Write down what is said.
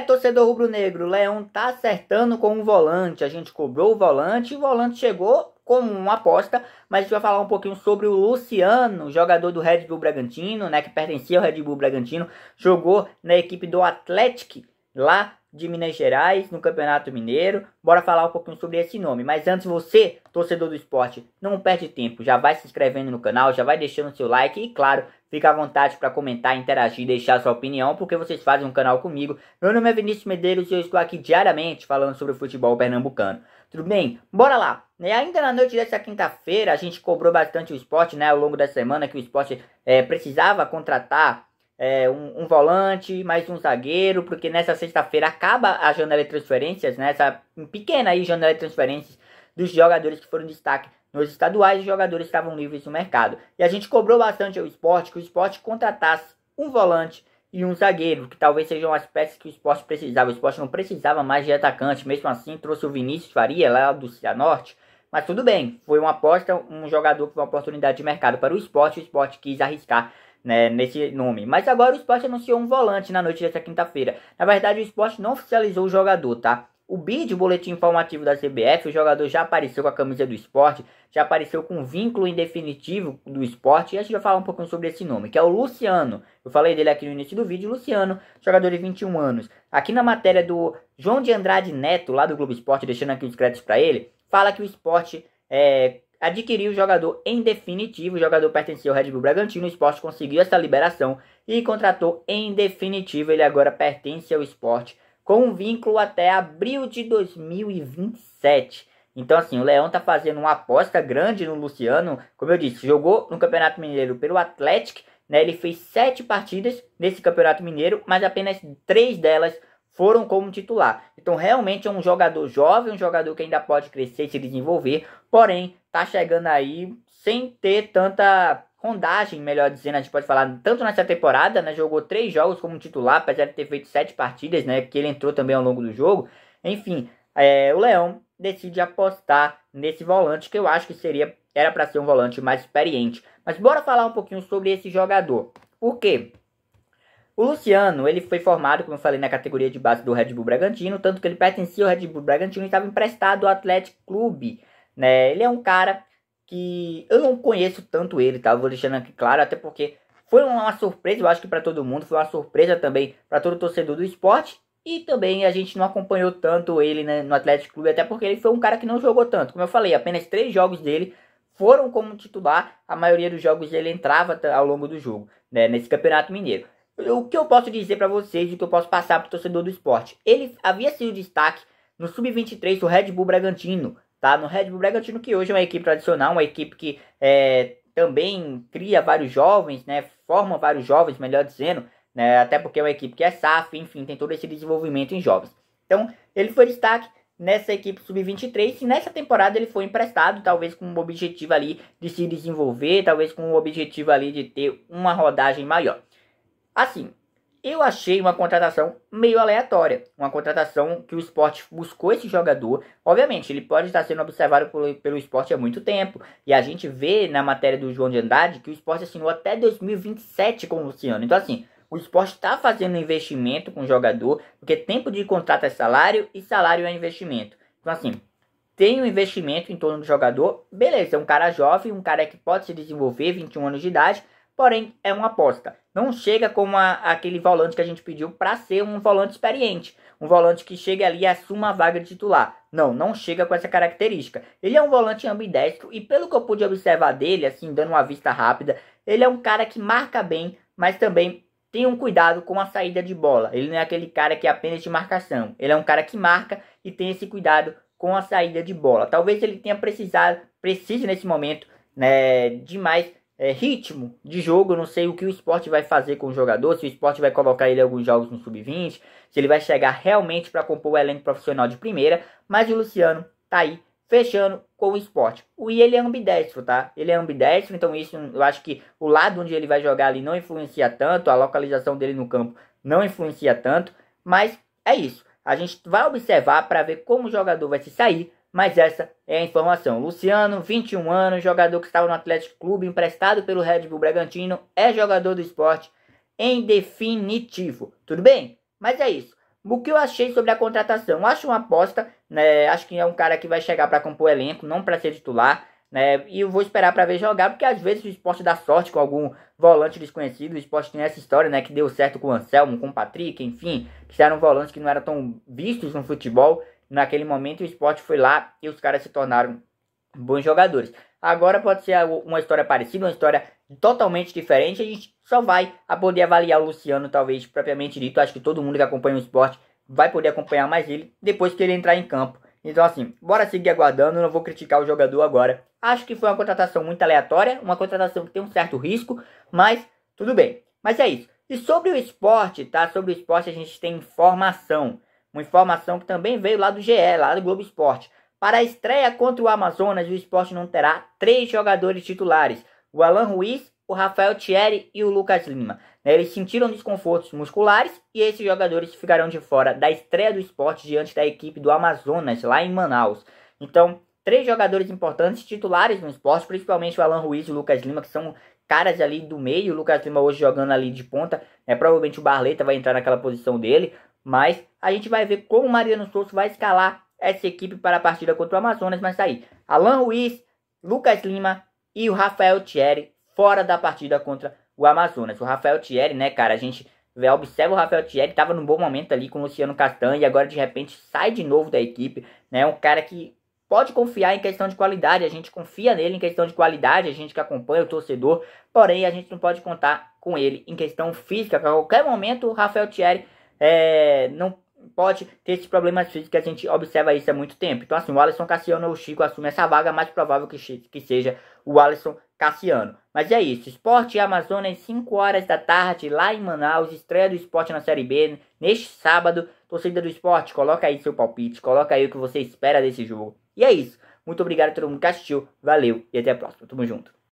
Torcedor rubro-negro, o Leão tá acertando com o volante. A gente cobrou o volante e o volante chegou como uma aposta, mas a gente vai falar um pouquinho sobre o Luciano, jogador do Red Bull Bragantino, né, que pertencia ao Red Bull Bragantino, jogou na equipe do Atlético lá de Minas Gerais, no Campeonato Mineiro. Bora falar um pouquinho sobre esse nome. Mas antes, você, torcedor do esporte, não perde tempo. Já vai se inscrevendo no canal, já vai deixando seu like e, claro, fica à vontade para comentar, interagir, deixar sua opinião, porque vocês fazem um canal comigo. Meu nome é Vinícius Medeiros e eu estou aqui diariamente falando sobre o futebol pernambucano. Tudo bem? Bora lá! E ainda na noite dessa quinta-feira, a gente cobrou bastante o esporte, né, ao longo da semana, que o esporte precisava contratar um volante, mais um zagueiro, porque nessa sexta-feira acaba a janela de transferências, né, essa pequena aí janela de transferências dos jogadores que foram destaque nos estaduais. Os jogadores estavam livres no mercado. E a gente cobrou bastante ao esporte que o esporte contratasse um volante e um zagueiro, que talvez sejam as peças que o esporte precisava. O esporte não precisava mais de atacante, mesmo assim trouxe o Vinícius Faria lá do Cianorte. Mas tudo bem, foi uma aposta, um jogador que foi uma oportunidade de mercado para o esporte quis arriscar, né, nesse nome. Mas agora o esporte anunciou um volante na noite dessa quinta-feira. Na verdade, o esporte não oficializou o jogador, tá? O BID, o boletim informativo da CBF, o jogador já apareceu com a camisa do esporte, já apareceu com um vínculo em definitivo do esporte, e a gente vai falar um pouquinho sobre esse nome, que é o Luciano. Eu falei dele aqui no início do vídeo. Luciano, jogador de 21 anos. Aqui na matéria do João de Andrade Neto, lá do Globo Esporte, deixando aqui os créditos para ele, fala que o esporte adquiriu o jogador em definitivo. O jogador pertencia ao Red Bull Bragantino, o esporte conseguiu essa liberação e contratou em definitivo. Ele agora pertence ao esporte, com um vínculo até abril de 2027. Então, assim, o Leão tá fazendo uma aposta grande no Luciano. Como eu disse, jogou no Campeonato Mineiro pelo Atlético, né? Ele fez 7 partidas nesse Campeonato Mineiro, mas apenas 3 delas foram como titular. Então, realmente é um jogador jovem, um jogador que ainda pode crescer e se desenvolver, porém, tá chegando aí sem ter tanta rondagem, melhor dizendo. A gente pode falar tanto nessa temporada, né, jogou 3 jogos como titular, apesar de ter feito 7 partidas, né, que ele entrou também ao longo do jogo. Enfim, o Leão decide apostar nesse volante, que eu acho que era para ser um volante mais experiente. Mas bora falar um pouquinho sobre esse jogador. Por quê? O Luciano, ele foi formado, como eu falei, na categoria de base do Red Bull Bragantino, tanto que ele pertencia ao Red Bull Bragantino e estava emprestado ao Atlético Clube, né? Ele é um cara que eu não conheço tanto ele, tá? Eu vou deixando aqui claro, até porque foi uma surpresa, eu acho que para todo mundo, foi uma surpresa também para todo torcedor do esporte, e também a gente não acompanhou tanto ele, né, no Atlético Clube, até porque ele foi um cara que não jogou tanto. Como eu falei, apenas 3 jogos dele foram como titular, a maioria dos jogos ele entrava ao longo do jogo, né, nesse Campeonato Mineiro. O que eu posso dizer para vocês, o que eu posso passar para o torcedor do esporte? Ele havia sido destaque no Sub-23 do Red Bull Bragantino, tá? No Red Bull Bragantino, que hoje é uma equipe tradicional, uma equipe que também cria vários jovens, né? Forma vários jovens, melhor dizendo, né? Até porque é uma equipe que é SAF, enfim, tem todo esse desenvolvimento em jovens. Então, ele foi destaque nessa equipe Sub-23 e nessa temporada ele foi emprestado, talvez com o objetivo ali de se desenvolver, talvez com o objetivo ali de ter uma rodagem maior. Assim, eu achei uma contratação meio aleatória. Uma contratação que o esporte buscou esse jogador. Obviamente, ele pode estar sendo observado pelo esporte há muito tempo. E a gente vê na matéria do João de Andrade que o esporte assinou até 2027 com o Luciano. Então, assim, o esporte está fazendo investimento com o jogador, porque tempo de contrato é salário e salário é investimento. Então, assim, tem um investimento em torno do jogador. Beleza, é um cara jovem, um cara que pode se desenvolver, 21 anos de idade. Porém, é uma aposta. Não chega como aquele volante que a gente pediu para ser um volante experiente. Um volante que chega ali e assuma a vaga de titular. Não chega com essa característica. Ele é um volante ambidestro e pelo que eu pude observar dele, assim, dando uma vista rápida, ele é um cara que marca bem, mas também tem um cuidado com a saída de bola. Ele não é aquele cara que é apenas de marcação. Ele é um cara que marca e tem esse cuidado com a saída de bola. Talvez ele tenha precise nesse momento, né, de mais ritmo de jogo. Eu não sei o que o esporte vai fazer com o jogador, se o esporte vai colocar ele em alguns jogos no Sub-20, se ele vai chegar realmente para compor o elenco profissional de primeira, mas o Luciano tá aí fechando com o esporte. E ele é ambidestro, tá? Ele é ambidestro, então isso eu acho que o lado onde ele vai jogar ali não influencia tanto, a localização dele no campo não influencia tanto, mas é isso. A gente vai observar para ver como o jogador vai se sair. Mas essa é a informação. Luciano, 21 anos, jogador que estava no Atlético Clube, emprestado pelo Red Bull Bragantino, é jogador do esporte em definitivo. Tudo bem? Mas é isso. O que eu achei sobre a contratação? Eu acho uma aposta, né? Acho que é um cara que vai chegar para compor o elenco, não para ser titular, né? E eu vou esperar para ver jogar, porque às vezes o Sport dá sorte com algum volante desconhecido. O Sport tem essa história, né? Que deu certo com o Anselmo, com o Patrick, enfim, que eram volantes que não eram tão vistos no futebol naquele momento. O Sport foi lá e os caras se tornaram bons jogadores. Agora pode ser uma história parecida, uma história totalmente diferente. A gente só vai a poder avaliar o Luciano, talvez, propriamente dito. Acho que todo mundo que acompanha o esporte vai poder acompanhar mais ele depois que ele entrar em campo. Então, assim, bora seguir aguardando. Não vou criticar o jogador agora. Acho que foi uma contratação muito aleatória, uma contratação que tem um certo risco, mas tudo bem. Mas é isso. E sobre o esporte, tá? Sobre o esporte a gente tem informação. Uma informação que também veio lá do GE, lá do Globo Esporte. Para a estreia contra o Amazonas, o Sport não terá 3 jogadores titulares: o Alan Ruiz, o Rafael Thierry e o Lucas Lima. Eles sentiram desconfortos musculares e esses jogadores ficarão de fora da estreia do Sport diante da equipe do Amazonas, lá em Manaus. Então, 3 jogadores importantes titulares no Sport, principalmente o Alan Ruiz e o Lucas Lima, que são caras ali do meio. O Lucas Lima hoje jogando ali de ponta, provavelmente o Barleta vai entrar naquela posição dele, mas a gente vai ver como o Mariano Souza vai escalar essa equipe para a partida contra o Amazonas. Mas tá aí, Alan Ruiz, Lucas Lima e o Rafael Thierry fora da partida contra o Amazonas. O Rafael Thierry, né, cara, a gente observa o Rafael Thierry, tava num bom momento ali com o Luciano Castanho e agora de repente sai de novo da equipe, né, um cara que pode confiar em questão de qualidade, a gente confia nele em questão de qualidade, a gente que acompanha o torcedor, porém a gente não pode contar com ele em questão física. A qualquer momento o Rafael Thierry não pode ter esses problemas físicos, a gente observa isso há muito tempo. Então, assim, o Alisson Cassiano ou o Chico assume essa vaga, mais provável que seja o Alisson Cassiano. Mas é isso, Sport e Amazonas, 5 horas da tarde, lá em Manaus, estreia do Sport na Série B, neste sábado. Torcida do Sport, coloca aí seu palpite, coloca aí o que você espera desse jogo. E é isso, muito obrigado a todo mundo que assistiu, valeu e até a próxima, tamo junto.